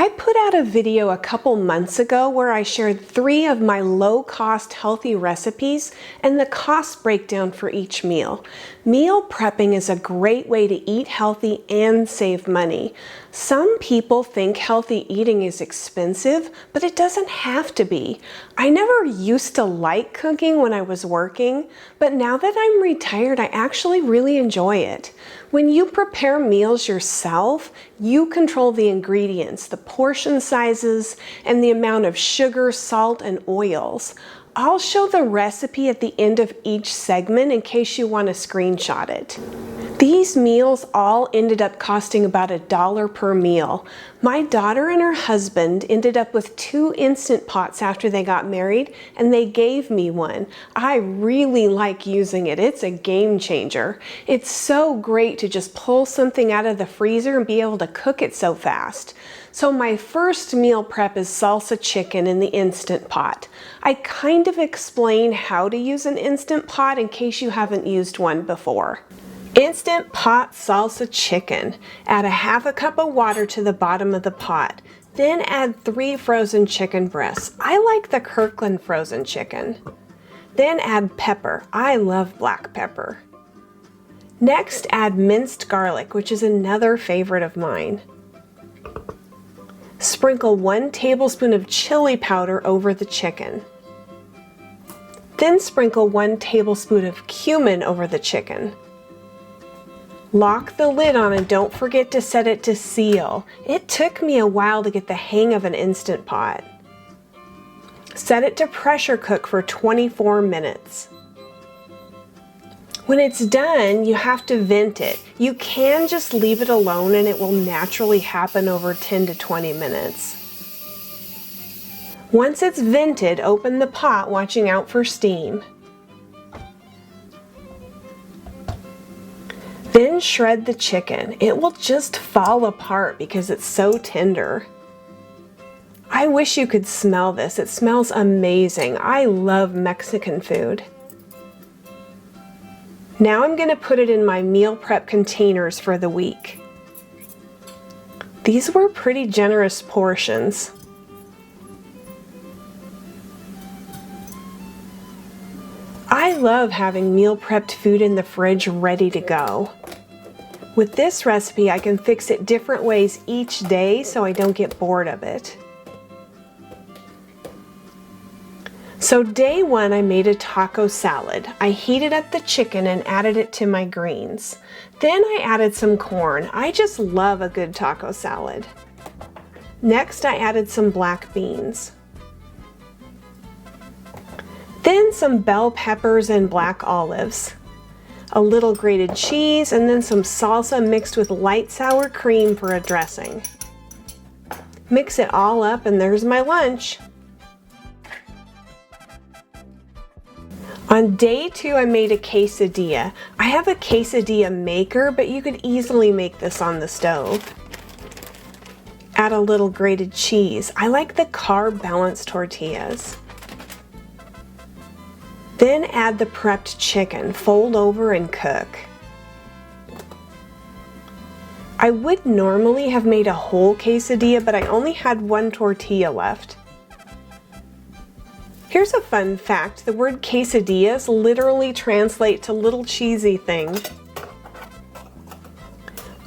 I put out a video a couple months ago where I shared 3 of my low-cost healthy recipes and the cost breakdown for each meal. Meal prepping is a great way to eat healthy and save money. Some people think healthy eating is expensive, but it doesn't have to be. I never used to like cooking when I was working, but now that I'm retired, I actually really enjoy it. When you prepare meals yourself, you control the ingredients, the portion sizes, and the amount of sugar, salt, and oils. I'll show the recipe at the end of each segment in case you want to screenshot it. These meals all ended up costing about $1 per meal. My daughter and her husband ended up with 2 Instant Pots after they got married, and they gave me one. I really like using it. It's a game changer. It's so great to just pull something out of the freezer and be able to cook it so fast. So my first meal prep is salsa chicken in the Instant Pot. I kind of explain how to use an Instant Pot in case you haven't used one before. Instant Pot salsa chicken. Add a half a cup of water to the bottom of the pot. Then add 3 frozen chicken breasts. I like the Kirkland frozen chicken. Then add pepper. I love black pepper. Next, add minced garlic, which is another favorite of mine. Sprinkle 1 tablespoon of chili powder over the chicken. Then sprinkle 1 tablespoon of cumin over the chicken. Lock the lid on and don't forget to set it to seal. It took me a while to get the hang of an Instant Pot. Set it to pressure cook for 24 minutes. When it's done, you have to vent it. You can just leave it alone and it will naturally happen over 10 to 20 minutes. Once it's vented, open the pot, watching out for steam. Then shred the chicken. It will just fall apart because it's so tender. I wish you could smell this. It smells amazing. I love Mexican food. Now I'm going to put it in my meal prep containers for the week. These were pretty generous portions. I love having meal prepped food in the fridge ready to go. With this recipe, I can fix it different ways each day so I don't get bored of it. So day 1, I made a taco salad. I heated up the chicken and added it to my greens. Then I added some corn. I just love a good taco salad. Next, I added some black beans. Then some bell peppers and black olives. A little grated cheese, and then some salsa mixed with light sour cream for a dressing. Mix it all up and there's my lunch. On day 2, I made a quesadilla. I have a quesadilla maker, but you could easily make this on the stove. Add a little grated cheese. I like the carb-balanced tortillas. Then add the prepped chicken, fold over and cook. I would normally have made a whole quesadilla, but I only had 1 tortilla left. Here's a fun fact. The word quesadillas literally translate to little cheesy thing.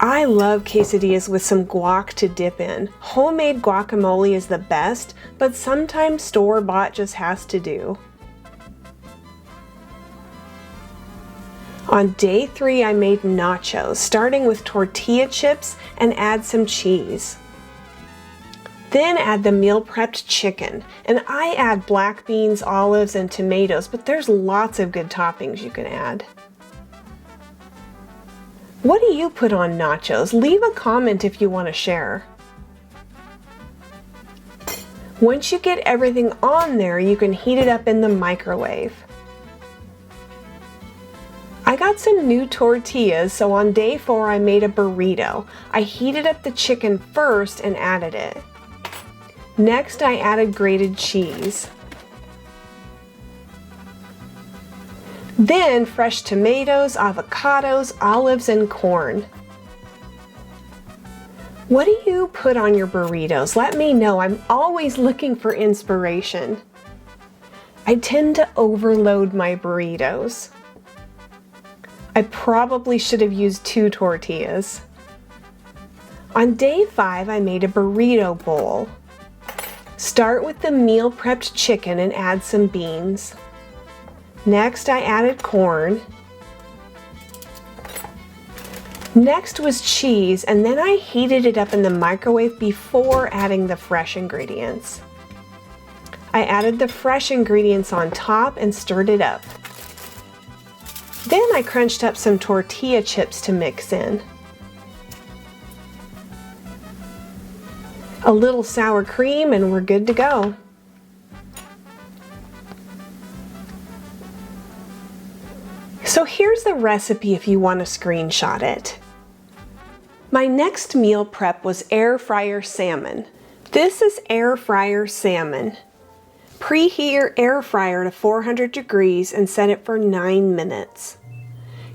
I love quesadillas with some guac to dip in. Homemade guacamole is the best, but sometimes store-bought just has to do. On day 3, I made nachos, starting with tortilla chips and add some cheese. Then add the meal prepped chicken, and I add black beans, olives, and tomatoes, but there's lots of good toppings you can add. What do you put on nachos? Leave a comment if you want to share. Once you get everything on there, you can heat it up in the microwave. I got some new tortillas, so on day 4 I made a burrito. I heated up the chicken first and added it. Next, I added grated cheese. Then fresh tomatoes, avocados, olives, and corn. What do you put on your burritos? Let me know. I'm always looking for inspiration. I tend to overload my burritos. I probably should have used 2 tortillas. On day 5, I made a burrito bowl. Start with the meal prepped chicken and add some beans. Next, I added corn. Next was cheese, and then I heated it up in the microwave before adding the fresh ingredients. I added the fresh ingredients on top and stirred it up. Then I crunched up some tortilla chips to mix in. A little sour cream and we're good to go. So here's the recipe if you want to screenshot it. My next meal prep was air fryer salmon. This is air fryer salmon. Preheat your air fryer to 400 degrees and set it for 9 minutes.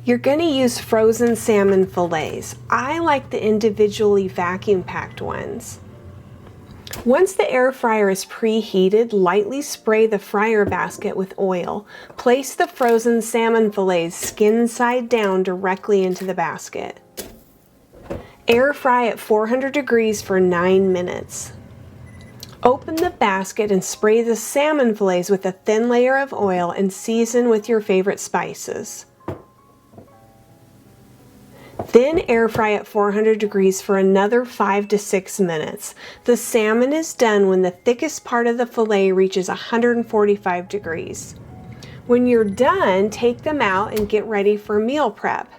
You're going to use frozen salmon fillets. I like the individually vacuum packed ones. Once the air fryer is preheated, lightly spray the fryer basket with oil. Place the frozen salmon fillets skin side down directly into the basket. Air fry at 400 degrees for 9 minutes. Open the basket and spray the salmon fillets with a thin layer of oil and season with your favorite spices. Then air fry at 400 degrees for another 5 to 6 minutes. The salmon is done when the thickest part of the fillet reaches 145 degrees. When you're done, take them out and get ready for meal prep.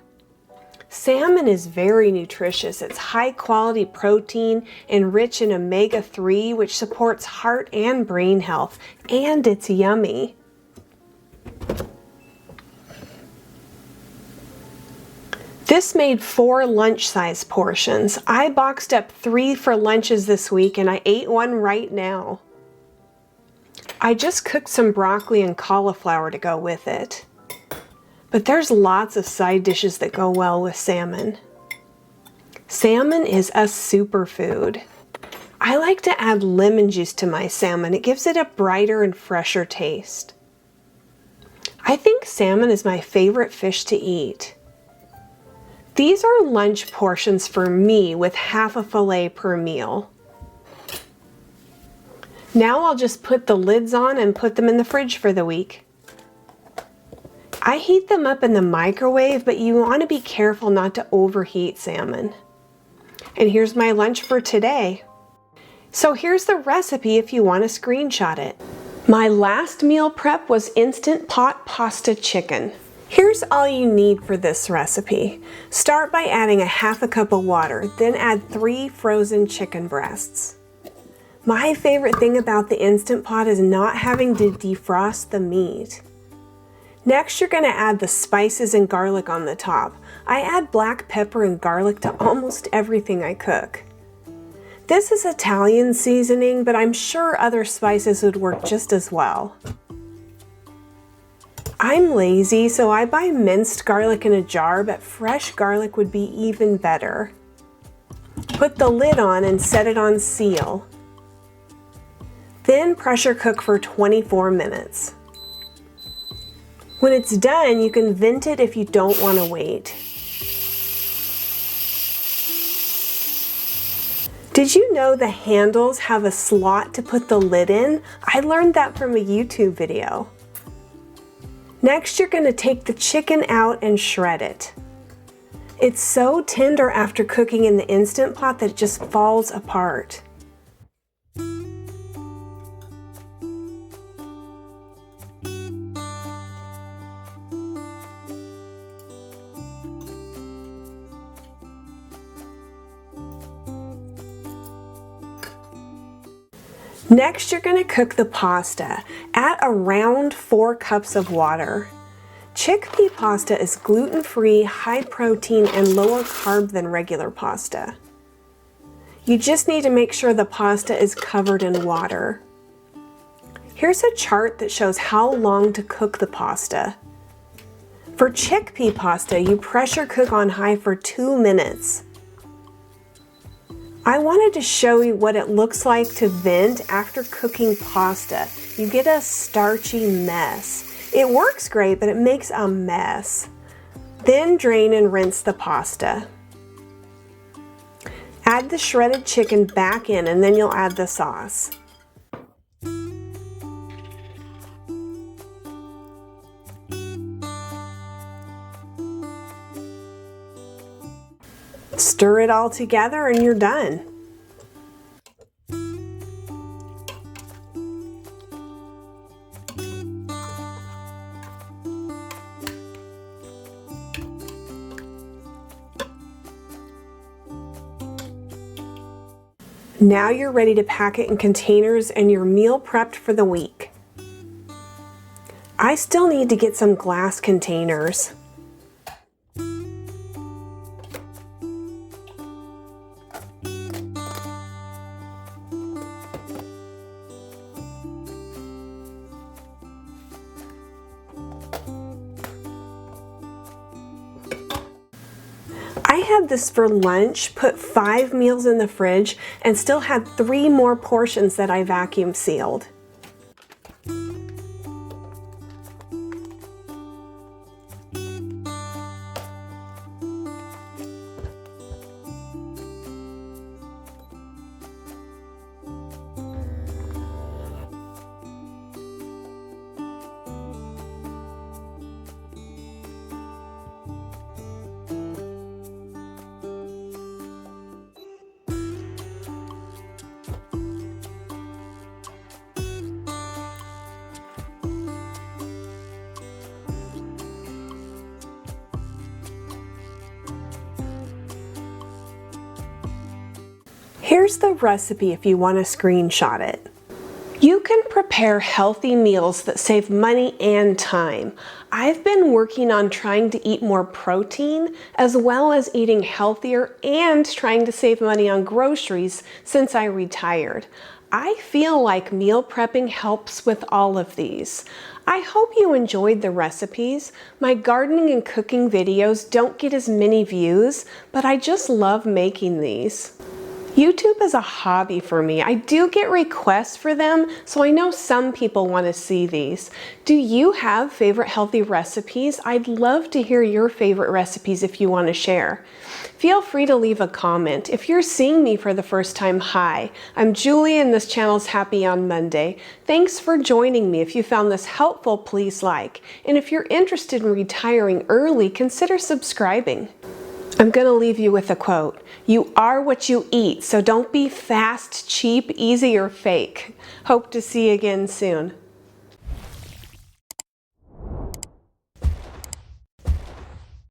Salmon is very nutritious. It's high quality protein and rich in omega-3, which supports heart and brain health, and it's yummy. This made 4 lunch-size portions. I boxed up 3 for lunches this week and I ate one right now. I just cooked some broccoli and cauliflower to go with it. But there's lots of side dishes that go well with salmon. Salmon is a superfood. I like to add lemon juice to my salmon. It gives it a brighter and fresher taste. I think salmon is my favorite fish to eat. These are lunch portions for me with half a fillet per meal. Now I'll just put the lids on and put them in the fridge for the week. I heat them up in the microwave, but you want to be careful not to overheat salmon. And here's my lunch for today. So here's the recipe if you want to screenshot it. My last meal prep was Instant Pot Pasta Chicken. Here's all you need for this recipe. Start by adding a half a cup of water, then add 3 frozen chicken breasts. My favorite thing about the Instant Pot is not having to defrost the meat. Next, you're going to add the spices and garlic on the top. I add black pepper and garlic to almost everything I cook. This is Italian seasoning, but I'm sure other spices would work just as well. I'm lazy, so I buy minced garlic in a jar, but fresh garlic would be even better. Put the lid on and set it on seal. Then pressure cook for 24 minutes. When it's done, you can vent it if you don't want to wait. Did you know the handles have a slot to put the lid in? I learned that from a YouTube video. Next, you're going to take the chicken out and shred it. It's so tender after cooking in the Instant Pot that it just falls apart. Next, you're going to cook the pasta. Add around 4 cups of water. Chickpea pasta is gluten-free, high protein, and lower carb than regular pasta. You just need to make sure the pasta is covered in water. Here's a chart that shows how long to cook the pasta. For chickpea pasta, you pressure cook on high for 2 minutes. I wanted to show you what it looks like to vent after cooking pasta. You get a starchy mess. It works great, but it makes a mess. Then drain and rinse the pasta. Add the shredded chicken back in, and then you'll add the sauce. Stir it all together and you're done. Now you're ready to pack it in containers and you're meal prepped for the week. I still need to get some glass containers. I had this for lunch, put 5 meals in the fridge, and still had 3 more portions that I vacuum sealed. Here's the recipe if you want to screenshot it. You can prepare healthy meals that save money and time. I've been working on trying to eat more protein as well as eating healthier and trying to save money on groceries since I retired. I feel like meal prepping helps with all of these. I hope you enjoyed the recipes. My gardening and cooking videos don't get as many views, but I just love making these. YouTube is a hobby for me. I do get requests for them, so I know some people want to see these. Do you have favorite healthy recipes? I'd love to hear your favorite recipes if you want to share. Feel free to leave a comment. If you're seeing me for the first time, hi, I'm Julie and this channel's Happy on Monday. Thanks for joining me. If you found this helpful, please like. And if you're interested in retiring early, consider subscribing. I'm going to leave you with a quote. You are what you eat, so don't be fast, cheap, easy, or fake. Hope to see you again soon.